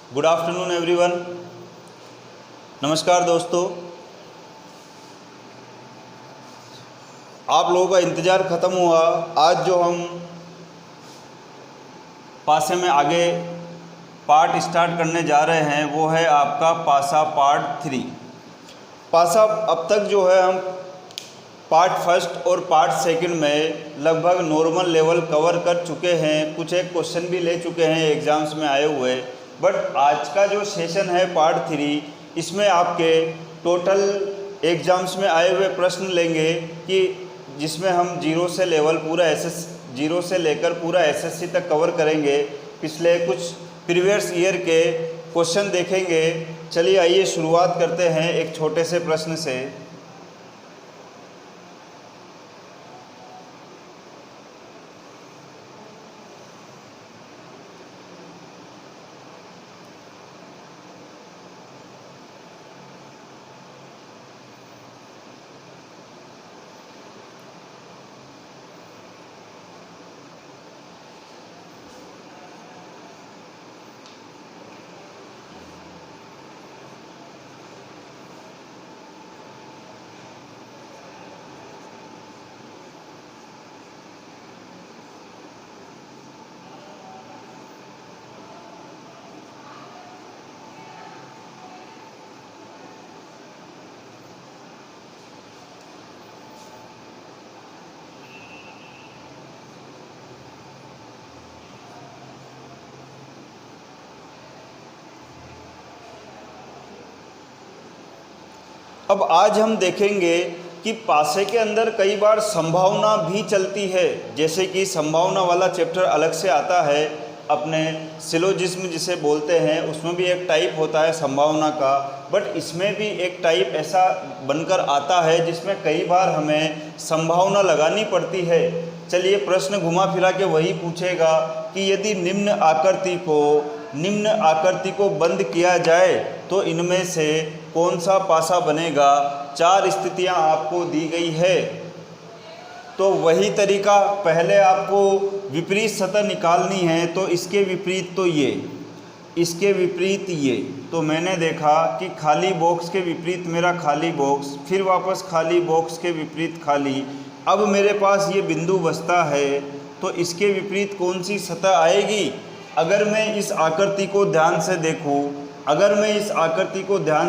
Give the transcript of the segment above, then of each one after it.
Good afternoon everyone. नमस्कार दोस्तों, आप लोगों का इंतज़ार ख़त्म हुआ। आज जो हम पासे में आगे पार्ट स्टार्ट करने जा रहे हैं वो है आपका पासा पार्ट 3। पासा अब तक जो है हम पार्ट फर्स्ट और पार्ट सेकंड में लगभग नॉर्मल लेवल कवर कर चुके हैं। कुछ एक क्वेश्चन भी ले चुके हैं एग्ज़ाम्स में आए हुए। बट आज का जो सेशन है पार्ट 3, इसमें आपके टोटल एग्ज़ाम्स में आए हुए प्रश्न लेंगे कि जिसमें हम जीरो से लेकर पूरा एसएससी तक कवर करेंगे। पिछले कुछ प्रीवियस ईयर के क्वेश्चन देखेंगे। चलिए आइए शुरुआत करते हैं एक छोटे से प्रश्न से। अब आज हम देखेंगे कि पासे के अंदर कई बार संभावना भी चलती है। जैसे कि संभावना वाला चैप्टर अलग से आता है, अपने सिलोजिज्म जिसे बोलते हैं, उसमें भी एक टाइप होता है संभावना का। बट इसमें भी एक टाइप ऐसा बनकर आता है जिसमें कई बार हमें संभावना लगानी पड़ती है। चलिए प्रश्न घुमा फिरा के वही पूछेगा कि यदि निम्न आकृति को बंद किया जाए तो इनमें से कौन सा पासा बनेगा। 4 स्थितियां आपको दी गई है। तो वही तरीका, पहले आपको विपरीत सतह निकालनी है। तो इसके विपरीत तो ये, इसके विपरीत ये। तो मैंने देखा कि खाली बॉक्स के विपरीत मेरा खाली बॉक्स, फिर वापस खाली बॉक्स के विपरीत खाली। अब मेरे पास ये बिंदु बचता है, तो इसके विपरीत कौन सी सतह आएगी। अगर मैं इस आकृति को ध्यान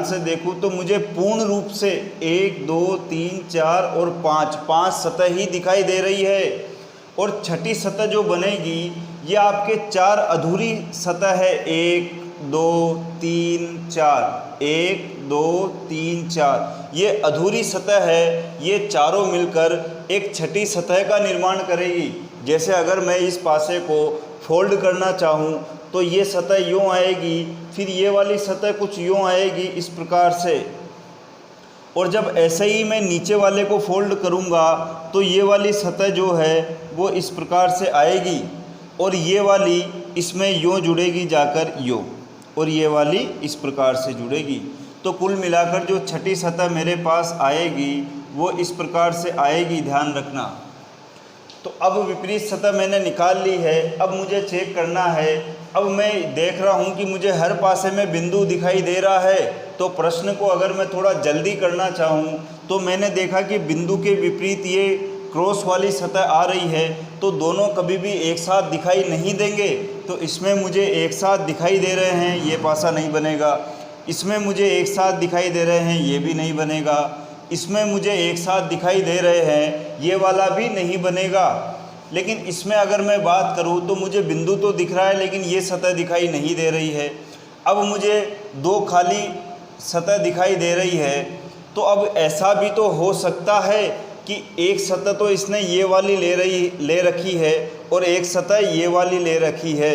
से देखूं तो मुझे पूर्ण रूप से 1 2 3 4 और 5 सतह ही दिखाई दे रही है। और छठी सतह जो बनेगी ये आपके 4 अधूरी सतह है। 1 2 3 4, 1 2 3 4, ये अधूरी सतह है। ये चारों मिलकर एक छठी सतह का निर्माण करेगी। जैसे अगर मैं इस पासे को फोल्ड करना चाहूँ तो ये सतह यूँ आएगी, फिर ये वाली सतह कुछ यूँ आएगी इस प्रकार से। और जब ऐसे ही मैं नीचे वाले को फोल्ड करूँगा तो ये वाली सतह जो है वो इस प्रकार से आएगी, और ये वाली इसमें यूँ जुड़ेगी जाकर यूँ, और ये वाली इस प्रकार से जुड़ेगी। तो कुल मिलाकर जो छठी सतह मेरे पास आएगी वो इस प्रकार से आएगी, ध्यान रखना। तो अब विपरीत सतह मैंने निकाल ली है। अब मुझे चेक करना है। अब मैं देख रहा हूँ कि मुझे हर पासे में बिंदु दिखाई दे रहा है। तो प्रश्न को अगर मैं थोड़ा जल्दी करना चाहूँ तो मैंने देखा कि बिंदु के विपरीत ये क्रॉस वाली सतह आ रही है, तो दोनों कभी भी एक साथ दिखाई नहीं देंगे। तो इसमें मुझे एक साथ दिखाई दे रहे हैं, ये पासा नहीं बनेगा। इसमें मुझे एक साथ दिखाई दे रहे हैं, ये भी नहीं बनेगा। इसमें मुझे एक साथ दिखाई दे रहे हैं, ये वाला भी नहीं बनेगा। लेकिन इसमें अगर मैं बात करूँ तो मुझे बिंदु तो दिख रहा है लेकिन ये सतह दिखाई नहीं दे रही है। अब मुझे 2 खाली सतह दिखाई दे रही है। तो अब ऐसा भी तो हो सकता है कि एक सतह तो इसने ये वाली ले रखी है और एक सतह ये वाली ले रखी है,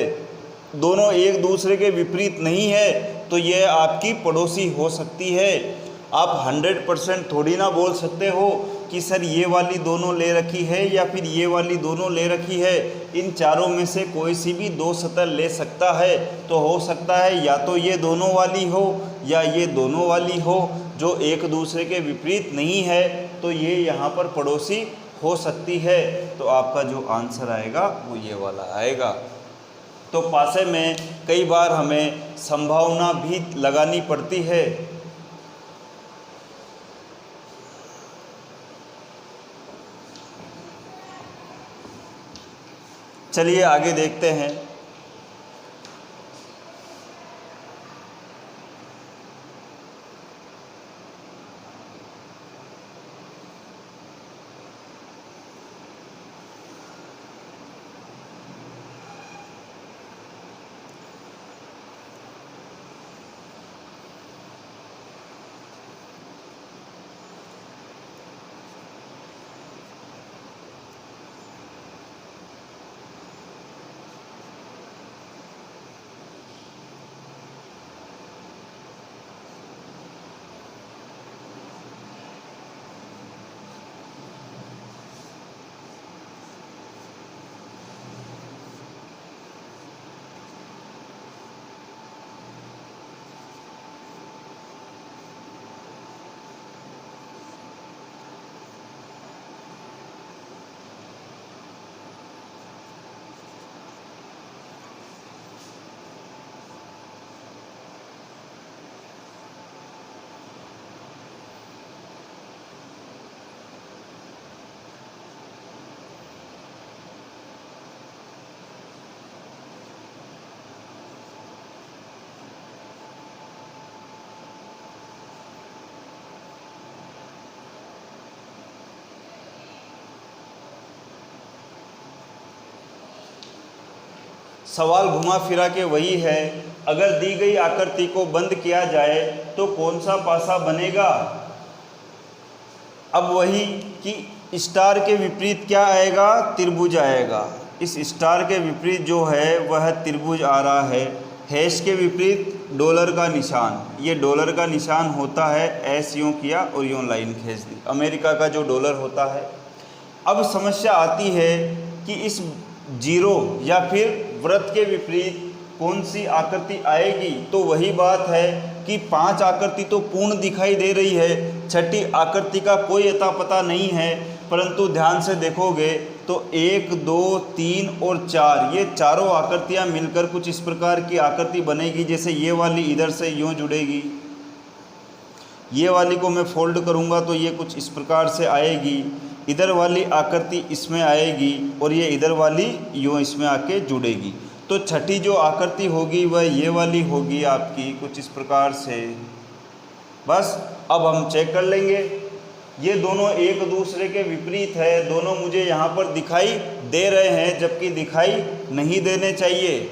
दोनों एक दूसरे के विपरीत नहीं है, तो ये आपकी पड़ोसी हो सकती है। आप 100% थोड़ी ना बोल सकते हो कि सर ये वाली दोनों ले रखी है या फिर ये वाली दोनों ले रखी है। इन चारों में से कोई सी भी 2 सतह ले सकता है। तो हो सकता है या तो ये दोनों वाली हो या ये दोनों वाली हो, जो एक दूसरे के विपरीत नहीं है। तो ये यहाँ पर पड़ोसी हो सकती है। तो आपका जो आंसर आएगा वो ये वाला आएगा। तो पासे में कई बार हमें संभावना भी लगानी पड़ती है। चलिए आगे देखते हैं। सवाल घुमा फिरा के वही है, अगर दी गई आकृति को बंद किया जाए तो कौन सा पासा बनेगा। अब वही कि स्टार के विपरीत क्या आएगा, त्रिभुज आएगा। इस स्टार के विपरीत जो है वह त्रिभुज आ रहा है। हैश के विपरीत डॉलर का निशान, ये डॉलर का निशान होता है। ऐस यूँ किया और यूँ लाइन खींच दी, अमेरिका का जो डॉलर होता है। अब समस्या आती है कि इस जीरो या फिर वृत्त के विपरीत कौन सी आकृति आएगी। तो वही बात है कि 5 आकृति तो पूर्ण दिखाई दे रही है, छठी आकृति का कोई अता पता नहीं है। परंतु ध्यान से देखोगे तो 1 2 3 और 4 ये चारों आकृतियां मिलकर कुछ इस प्रकार की आकृति बनेगी। जैसे ये वाली इधर से यूँ जुड़ेगी, ये वाली को मैं फोल्ड करूँगा तो ये कुछ इस प्रकार से आएगी। इधर वाली आकृति इसमें आएगी और ये इधर वाली यूँ इसमें आके जुड़ेगी। तो छठी जो आकृति होगी वह ये वाली होगी आपकी कुछ इस प्रकार से। बस अब हम चेक कर लेंगे, ये दोनों एक दूसरे के विपरीत है। दोनों मुझे यहाँ पर दिखाई दे रहे हैं जबकि दिखाई नहीं देने चाहिए।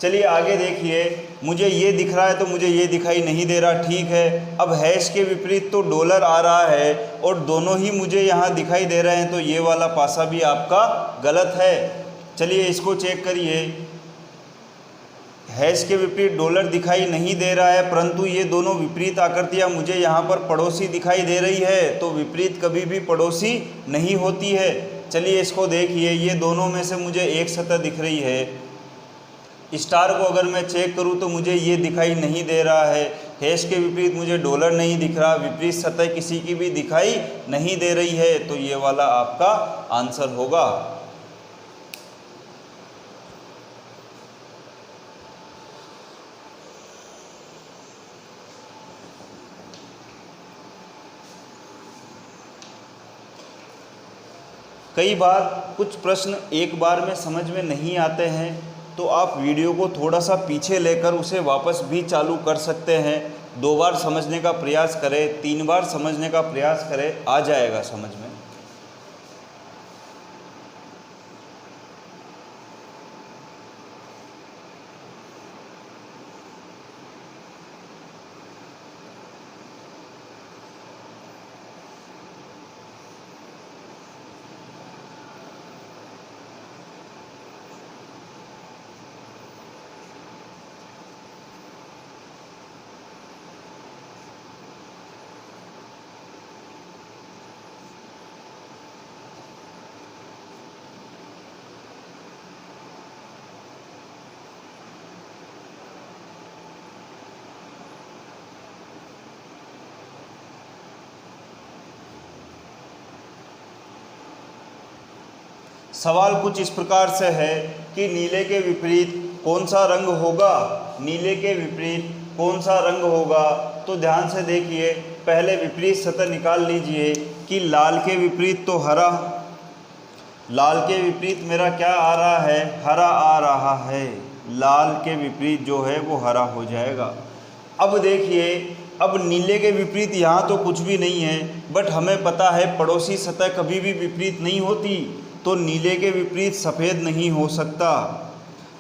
चलिए आगे देखिए, मुझे ये दिख रहा है तो मुझे ये दिखाई नहीं दे रहा, ठीक है। अब हैश के विपरीत तो डॉलर आ रहा है और दोनों ही मुझे यहाँ दिखाई दे रहे हैं, तो ये वाला पासा भी आपका गलत है। चलिए इसको चेक करिए, हैश के विपरीत डॉलर दिखाई नहीं दे रहा है, परंतु ये दोनों विपरीत आकृतियाँ मुझे यहाँ पर पड़ोसी दिखाई दे रही है। तो विपरीत कभी भी पड़ोसी नहीं होती है। चलिए इसको देखिए, ये दोनों में से मुझे एक सतह दिख रही है। स्टार को अगर मैं चेक करूं तो मुझे ये दिखाई नहीं दे रहा है। हैश के विपरीत मुझे डॉलर नहीं दिख रहा, विपरीत सतह किसी की भी दिखाई नहीं दे रही है। तो ये वाला आपका आंसर होगा। कई बार कुछ प्रश्न एक बार में समझ में नहीं आते हैं, तो आप वीडियो को थोड़ा सा पीछे लेकर उसे वापस भी चालू कर सकते हैं। 2 बार समझने का प्रयास करें, 3 बार समझने का प्रयास करें, आ जाएगा समझ में। सवाल कुछ इस प्रकार से है कि नीले के विपरीत कौन सा रंग होगा, नीले के विपरीत कौन सा रंग होगा। तो ध्यान से देखिए, पहले विपरीत सतह निकाल लीजिए कि लाल के विपरीत तो हरा, लाल के विपरीत मेरा क्या आ रहा है, हरा आ रहा है। लाल के विपरीत जो है वो हरा हो जाएगा। अब देखिए, अब नीले के विपरीत यहाँ तो कुछ भी नहीं है, बट हमें पता है पड़ोसी सतह कभी भी विपरीत नहीं होती, तो नीले के विपरीत सफ़ेद नहीं हो सकता।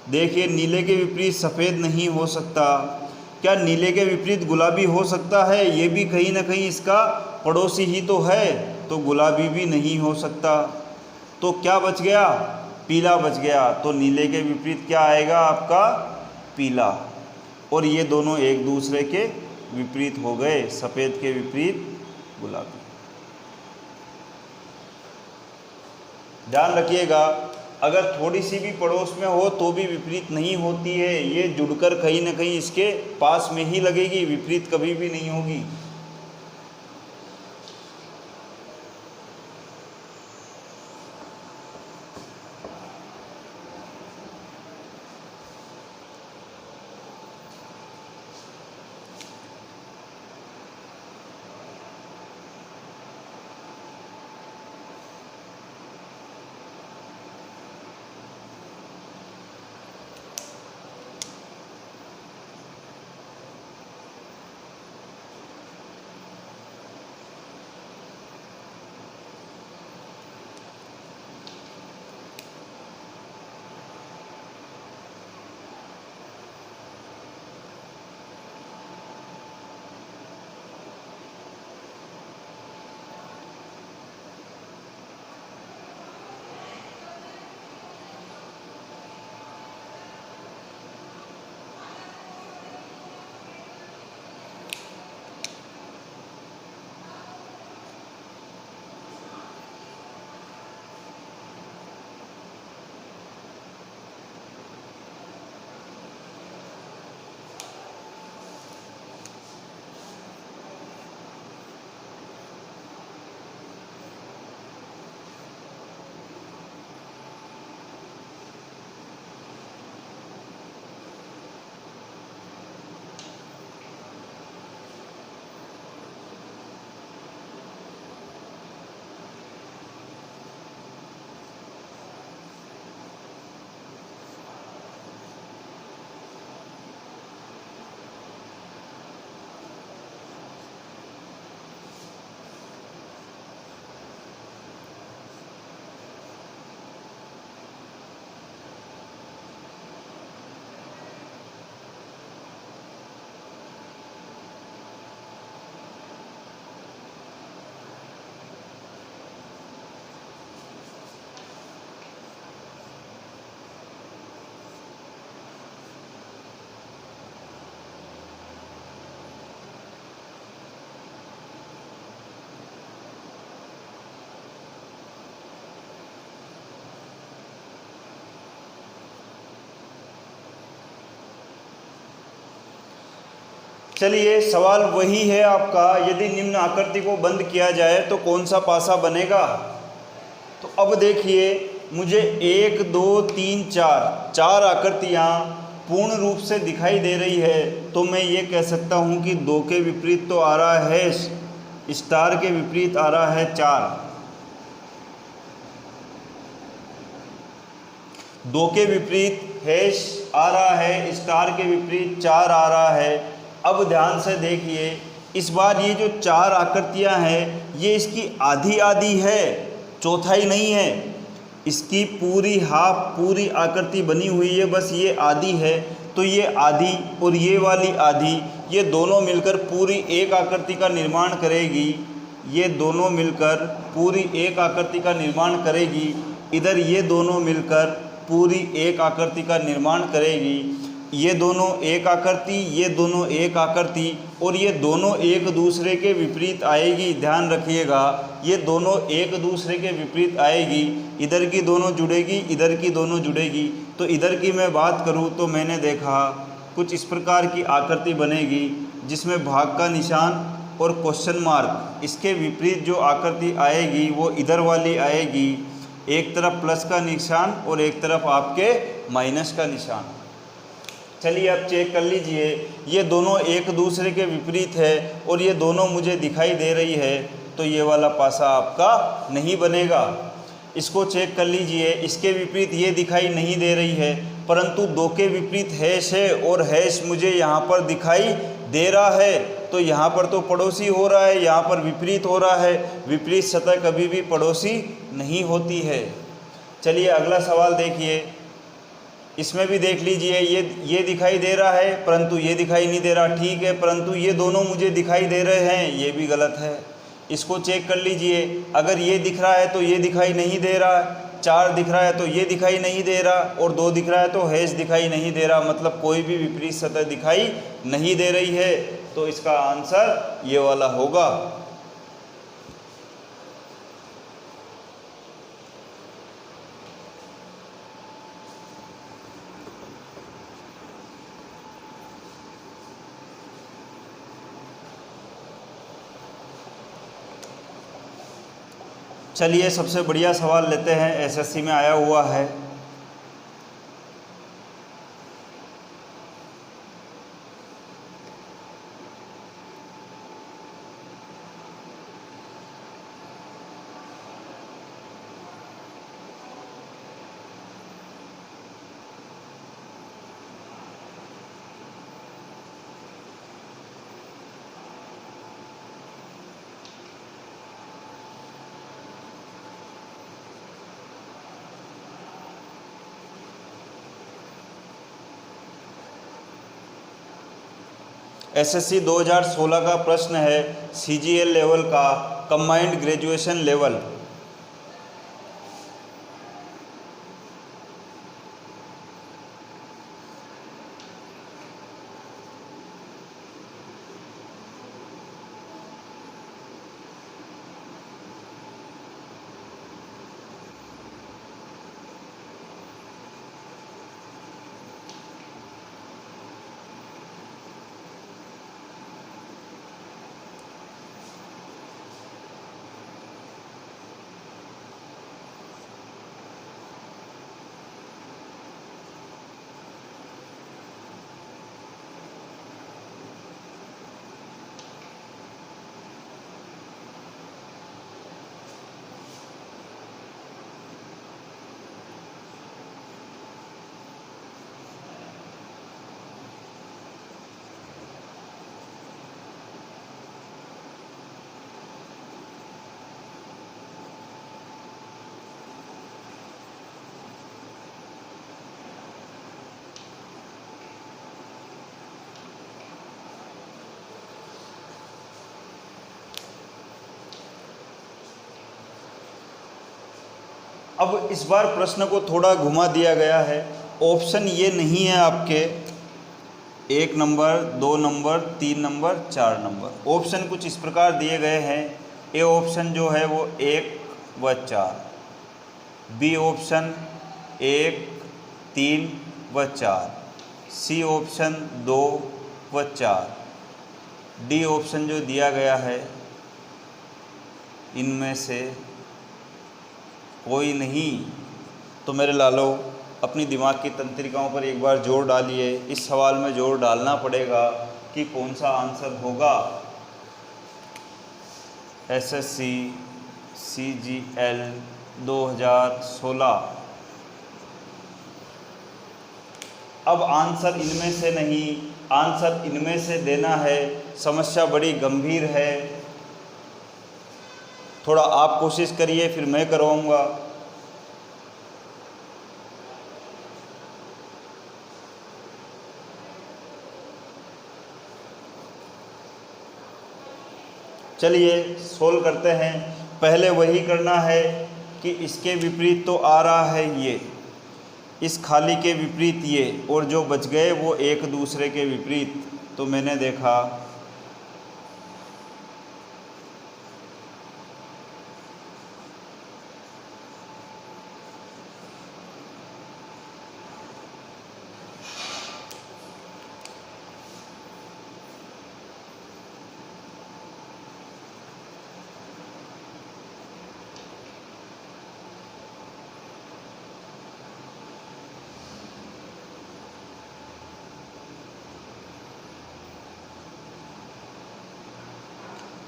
देखिए, नीले के विपरीत सफ़ेद नहीं हो सकता। क्या नीले के विपरीत गुलाबी हो सकता है? ये भी कहीं ना कहीं इसका पड़ोसी ही तो है, तो गुलाबी भी नहीं हो सकता। तो क्या बच गया? पीला बच गया। तो नीले के विपरीत क्या आएगा आपका? पीला। और ये दोनों एक दूसरे के विपरीत हो गए, सफ़ेद के विपरीत गुलाबी। ध्यान रखिएगा, अगर थोड़ी सी भी पड़ोस में हो तो भी विपरीत नहीं होती है, ये जुड़कर कहीं ना कहीं इसके पास में ही लगेगी, विपरीत कभी भी नहीं होगी। चलिए, सवाल वही है आपका, यदि निम्न आकृति को बंद किया जाए तो कौन सा पासा बनेगा। तो अब देखिए, मुझे 1 2 3 4 आकृतियाँ पूर्ण रूप से दिखाई दे रही है, तो मैं ये कह सकता हूँ कि 2 के विपरीत तो आ रहा है, स्टार के विपरीत आ रहा है 4। 2 के विपरीत हैश आ रहा है, स्टार के विपरीत 4 आ रहा है। अब ध्यान से देखिए, इस बार ये जो 4 आकृतियाँ हैं, ये इसकी आधी आधी है, चौथाई नहीं है। इसकी पूरी हाफ पूरी आकृति बनी हुई है, बस ये आधी है। तो ये आधी और ये वाली आधी, ये दोनों मिलकर पूरी एक आकृति का निर्माण करेगी। ये दोनों मिलकर पूरी एक आकृति का निर्माण करेगी। इधर ये दोनों मिलकर पूरी एक आकृति का निर्माण करेगी। ये दोनों एक आकृति, ये दोनों एक आकृति, और ये दोनों एक दूसरे के विपरीत आएगी। ध्यान रखिएगा, ये दोनों एक दूसरे के विपरीत आएगी। इधर की दोनों जुड़ेगी, इधर की दोनों जुड़ेगी। तो इधर की मैं बात करूँ तो मैंने देखा कुछ इस प्रकार की आकृति बनेगी, जिसमें भाग का निशान और क्वेश्चन मार्क, इसके विपरीत जो आकृति आएगी वो इधर वाली आएगी। एक तरफ प्लस का निशान और एक तरफ आपके माइनस का निशान। चलिए अब चेक कर लीजिए, ये दोनों एक दूसरे के विपरीत है और ये दोनों मुझे दिखाई दे रही है, तो ये वाला पासा आपका नहीं बनेगा। इसको चेक कर लीजिए, इसके विपरीत ये दिखाई नहीं दे रही है, परंतु दो के विपरीत हैश है और हैश मुझे यहाँ पर दिखाई दे रहा है, तो यहाँ पर तो पड़ोसी हो रहा है, यहाँ पर विपरीत हो रहा है। विपरीत सतह कभी भी पड़ोसी नहीं होती है। चलिए अगला सवाल देखिए, इसमें भी देख लीजिए, ये दिखाई दे रहा है परंतु ये दिखाई नहीं दे रहा, ठीक है, परंतु ये दोनों मुझे दिखाई दे रहे हैं, ये भी गलत है। इसको चेक कर लीजिए, अगर ये दिख रहा है तो ये दिखाई नहीं दे रहा, 4 दिख रहा है तो ये दिखाई नहीं दे रहा, और 2 दिख रहा है तो हैश दिखाई नहीं दे रहा, मतलब कोई भी विपरीत सतह दिखाई नहीं दे रही है, तो इसका आंसर ये वाला होगा। चलिए सबसे बढ़िया सवाल लेते हैं, एसएससी में आया हुआ है। एसएससी 2016 का प्रश्न है, सीजीएल लेवल का कंबाइंड ग्रेजुएशन लेवल। अब इस बार प्रश्न को थोड़ा घुमा दिया गया है। ऑप्शन ये नहीं है आपके 1 number, 2 number, 3 number, 4 number. Option कुछ इस प्रकार दिए गए हैं। ए ऑप्शन जो है वो 1 व 4, बी ऑप्शन 1, 3 व 4, सी ऑप्शन 2 व 4, डी ऑप्शन जो दिया गया है इनमें से कोई नहीं। तो मेरे लालो अपनी दिमाग की तंत्रिकाओं पर एक बार जोर डालिए। इस सवाल में जोर डालना पड़ेगा कि कौन सा आंसर होगा। SSC CGL 2016। अब आंसर इनमें से नहीं, आंसर इनमें से देना है। समस्या बड़ी गंभीर है। थोड़ा आप कोशिश करिए, फिर मैं करवाऊंगा। चलिए सोल्व करते हैं। पहले वही करना है कि इसके विपरीत तो आ रहा है ये, इस खाली के विपरीत ये, और जो बच गए वो एक दूसरे के विपरीत। तो मैंने देखा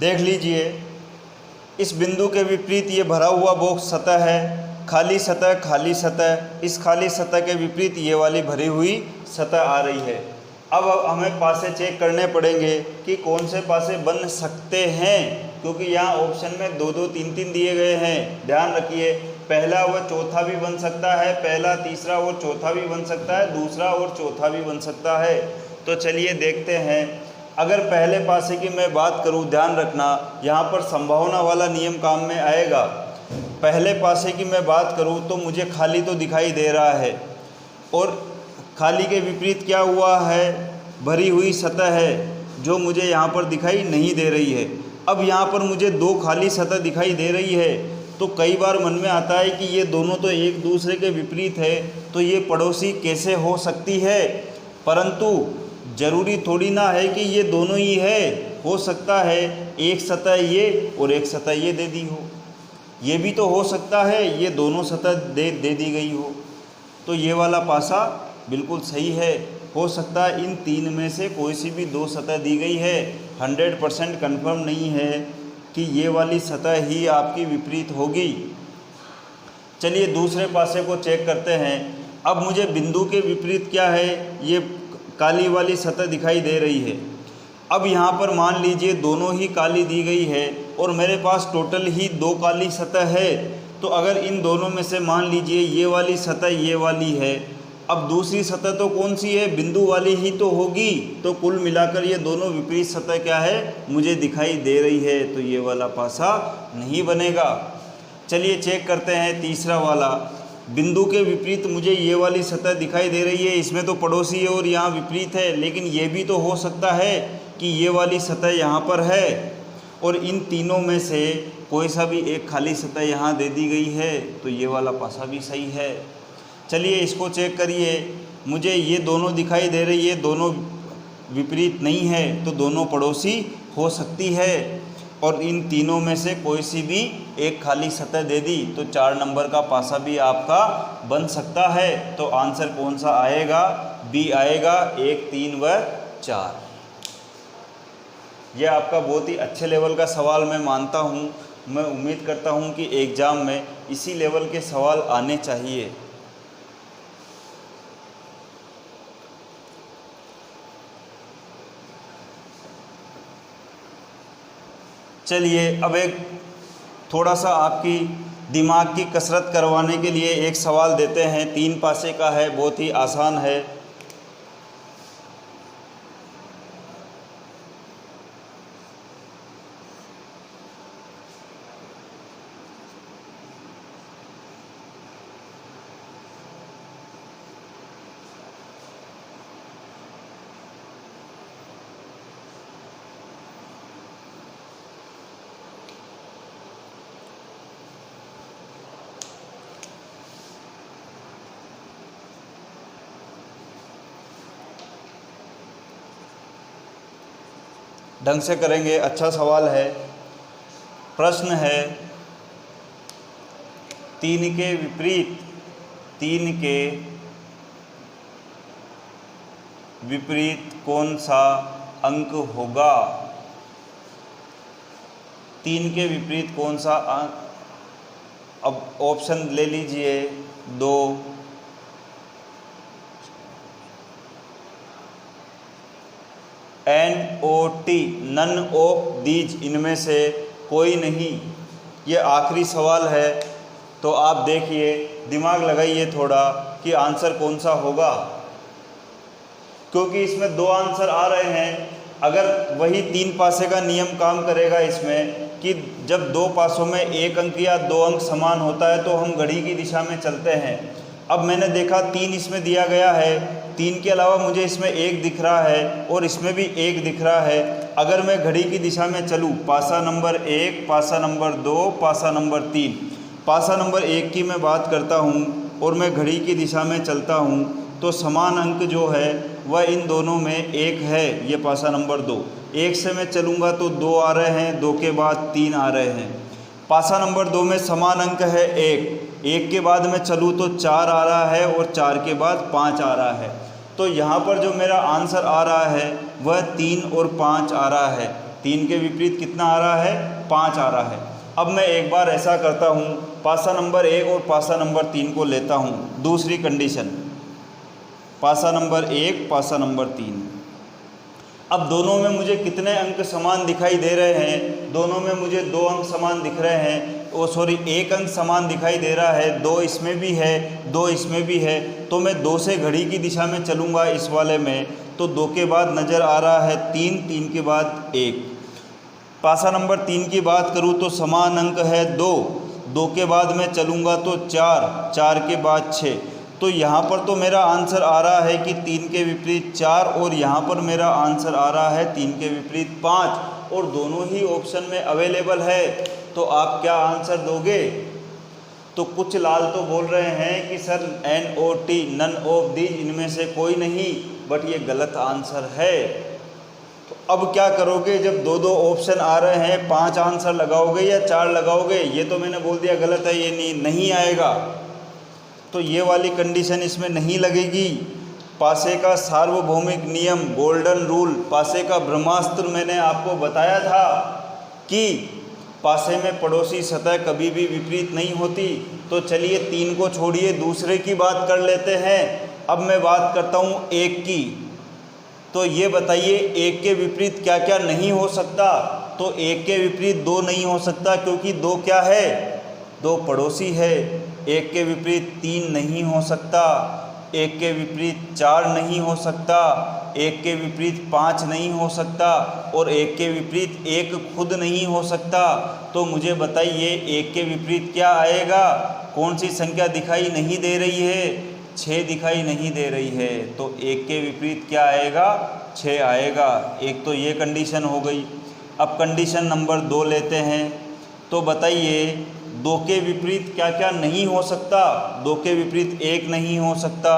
देख लीजिए, इस बिंदु के विपरीत ये भरा हुआ बॉक्स सतह है, खाली सतह, खाली सतह। इस खाली सतह के विपरीत ये वाली भरी हुई सतह आ रही है। अब हमें पासे चेक करने पड़ेंगे कि कौन से पासे बन सकते हैं, क्योंकि यहाँ ऑप्शन में 2 2 3 3 दिए गए हैं। ध्यान रखिए, पहला व चौथा भी बन सकता है, पहला तीसरा और चौथा भी बन सकता है, दूसरा और चौथा भी बन सकता है। तो चलिए देखते हैं। अगर पहले पासे की मैं बात करूं, ध्यान रखना यहाँ पर संभावना वाला नियम काम में आएगा। पहले पासे की मैं बात करूं तो मुझे खाली तो दिखाई दे रहा है, और खाली के विपरीत क्या हुआ है, भरी हुई सतह है जो मुझे यहाँ पर दिखाई नहीं दे रही है। अब यहाँ पर मुझे 2 खाली सतह दिखाई दे रही है, तो कई बार मन में आता है कि ये दोनों तो एक दूसरे के विपरीत है, तो ये पड़ोसी कैसे हो सकती है। परंतु ज़रूरी थोड़ी ना है कि ये दोनों ही है, हो सकता है एक सतह ये और एक सतह ये दे दी हो, ये भी तो हो सकता है ये दोनों सतह दे दी गई हो। तो ये वाला पासा बिल्कुल सही है। हो सकता है इन 3 में से कोई सी भी 2 सतह दी गई है। 100% कन्फर्म नहीं है कि ये वाली सतह ही आपकी विपरीत होगी। चलिए दूसरे पासे को चेक करते हैं। अब मुझे बिंदु के विपरीत क्या है, ये काली वाली सतह दिखाई दे रही है। अब यहाँ पर मान लीजिए दोनों ही काली दी गई है और मेरे पास टोटल ही 2 काली सतह है। तो अगर इन दोनों में से मान लीजिए ये वाली सतह ये वाली है, अब दूसरी सतह तो कौन सी है, बिंदु वाली ही तो होगी। तो कुल मिलाकर ये दोनों विपरीत सतह क्या है, मुझे दिखाई दे रही है, तो ये वाला पासा नहीं बनेगा। चलिए चेक करते हैं तीसरा वाला। बिंदु के विपरीत मुझे ये वाली सतह दिखाई दे रही है, इसमें तो पड़ोसी है और यहाँ विपरीत है, लेकिन ये भी तो हो सकता है कि ये वाली सतह यहाँ पर है और इन तीनों में से कोई सा भी एक खाली सतह यहाँ दे दी गई है, तो ये वाला पासा भी सही है। चलिए इसको चेक करिए, मुझे ये दोनों दिखाई दे रही है, दोनों विपरीत नहीं है, तो दोनों पड़ोसी हो सकती है और इन तीनों में से कोई सी भी एक खाली सतह दे दी, तो 4 नंबर का पासा भी आपका बन सकता है। तो आंसर कौन सा आएगा, बी आएगा, 1 3 व 4। यह आपका बहुत ही अच्छे लेवल का सवाल मैं मानता हूँ। मैं उम्मीद करता हूँ कि एग्ज़ाम में इसी लेवल के सवाल आने चाहिए। चलिए अब एक थोड़ा सा आपकी दिमाग की कसरत करवाने के लिए एक सवाल देते हैं। 3 पासे का है, बहुत ही आसान है। ढंग से करेंगे, अच्छा सवाल है। प्रश्न है, 3 के विपरीत 3 के विपरीत कौन सा अंक होगा। 3 के विपरीत कौन सा अंक, अब ऑप्शन ले लीजिए 2, NOT, नन ऑफ दीज, इनमें से कोई नहीं। ये आखिरी सवाल है, तो आप देखिए, दिमाग लगाइए थोड़ा कि आंसर कौन सा होगा, क्योंकि इसमें 2 आंसर आ रहे हैं। अगर वही 3 पासे का नियम काम करेगा इसमें कि जब 2 पासों में 1 अंक या 2 अंक समान होता है तो हम घड़ी की दिशा में चलते हैं। अब मैंने देखा 3 इसमें दिया गया है, 3 के अलावा मुझे इसमें 1 दिख रहा है और इसमें भी 1 दिख रहा है। अगर मैं घड़ी की दिशा में चलूँ, पासा नंबर 1, पासा नंबर 2, पासा नंबर 3, पासा नंबर 1 की मैं बात करता हूँ और मैं घड़ी की दिशा में चलता हूँ, तो समान अंक जो है वह इन दोनों में 1 है। ये पासा नंबर 2, 1 से मैं चलूँगा तो 2 आ रहे हैं, 2 के बाद 3 आ रहे हैं। पासा नंबर 2 में समान अंक है 1 के बाद मैं चलूँ तो 4 आ रहा है और 4 के बाद 5 आ रहा है। तो यहाँ पर जो मेरा आंसर आ रहा है वह 3 और 5 आ रहा है। 3 के विपरीत कितना आ रहा है, 5 आ रहा है। अब मैं एक बार ऐसा करता हूँ, पासा नंबर 1 और पासा नंबर 3 को लेता हूँ। दूसरी कंडीशन, पासा नंबर 1 पासा नंबर 3। अब दोनों में मुझे कितने अंक समान दिखाई दे रहे हैं, दोनों में मुझे 2 अंक समान दिख रहे हैं, एक अंक समान दिखाई दे रहा है, 2 इसमें भी है, 2 इसमें भी है। तो मैं 2 से घड़ी की दिशा में चलूँगा इस वाले में, तो 2 के बाद नज़र आ रहा है 3, 3 के बाद 1। पासा नंबर 3 की बात करूँ तो समान अंक है 2, 2 के बाद मैं चलूँगा तो 4, 4 के बाद 6। तो यहाँ पर तो मेरा आंसर आ रहा है कि 3 के विपरीत 4, और यहाँ पर मेरा आंसर आ रहा है 3 के विपरीत 5, और दोनों ही ऑप्शन में अवेलेबल है। तो आप क्या आंसर दोगे? तो कुछ लाल तो बोल रहे हैं कि sir NOT, none of these, इनमें से कोई नहीं, बट ये गलत आंसर है। तो अब क्या करोगे जब 2 ऑप्शन आ रहे हैं, 5 आंसर लगाओगे या 4 लगाओगे? ये तो मैंने बोल दिया गलत है, ये नहीं आएगा। तो ये वाली कंडीशन इसमें नहीं लगेगी। पासे का सार्वभौमिक नियम, गोल्डन रूल, पासे का ब्रह्मास्त्र मैंने आपको बताया था कि पासे में पड़ोसी सतह कभी भी विपरीत नहीं होती। तो चलिए 3 को छोड़िए, दूसरे की बात कर लेते हैं। अब मैं बात करता हूँ 1 की। तो ये बताइए 1 के विपरीत क्या क्या नहीं हो सकता? तो 1 के विपरीत 2 नहीं हो सकता, क्योंकि 2 क्या है, 2 पड़ोसी है। 1 के विपरीत 3 नहीं हो सकता, 1 के विपरीत 4 नहीं हो सकता, 1 के विपरीत 5 नहीं हो सकता, और 1 के विपरीत 1 खुद नहीं हो सकता। तो मुझे बताइए 1 के विपरीत क्या आएगा? कौन सी संख्या दिखाई नहीं दे रही है? 6 दिखाई नहीं दे रही है। तो 1 के विपरीत क्या आएगा? 6 आएगा। एक तो ये कंडीशन हो गई। अब कंडीशन नंबर 2 लेते हैं। तो बताइए 2 के विपरीत क्या क्या नहीं हो सकता? 2 के विपरीत 1 नहीं हो सकता,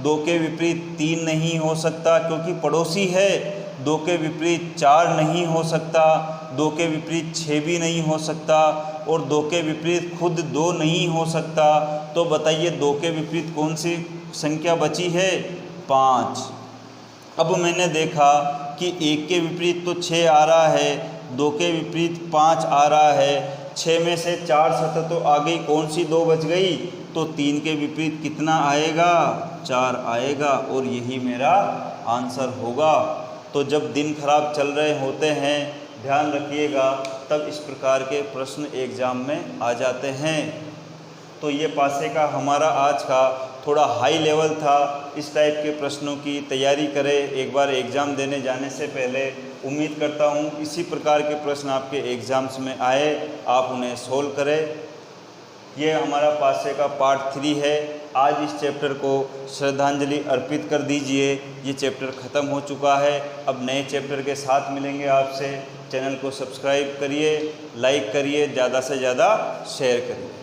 2 के विपरीत 3 नहीं हो सकता क्योंकि पड़ोसी है, 2 के विपरीत 4 नहीं हो सकता, 2 के विपरीत 6 भी नहीं हो सकता, और 2 के विपरीत खुद 2 नहीं हो सकता। तो बताइए 2 के विपरीत कौन सी संख्या बची है? 5। अब मैंने देखा कि 1 के विपरीत तो 6 आ रहा है, 2 के विपरीत 5 आ रहा है, 6 में से 4 सतह तो आ गई, कौन सी 2 बच गई? तो 3 के विपरीत कितना आएगा? 4 आएगा, और यही मेरा आंसर होगा। तो जब दिन खराब चल रहे होते हैं, ध्यान रखिएगा, तब इस प्रकार के प्रश्न एग्ज़ाम में आ जाते हैं। तो ये पासे का हमारा आज का थोड़ा हाई लेवल था। इस टाइप के प्रश्नों की तैयारी करें एक बार एग्ज़ाम देने जाने से पहले। उम्मीद करता हूँ इसी प्रकार के प्रश्न आपके एग्ज़ाम्स में आए, आप उन्हें सोल्व करें। ये हमारा पासे का पार्ट 3 है। आज इस चैप्टर को श्रद्धांजलि अर्पित कर दीजिए। ये चैप्टर ख़त्म हो चुका है। अब नए चैप्टर के साथ मिलेंगे आपसे। चैनल को सब्सक्राइब करिए, लाइक करिए, ज़्यादा से ज़्यादा शेयर करिए।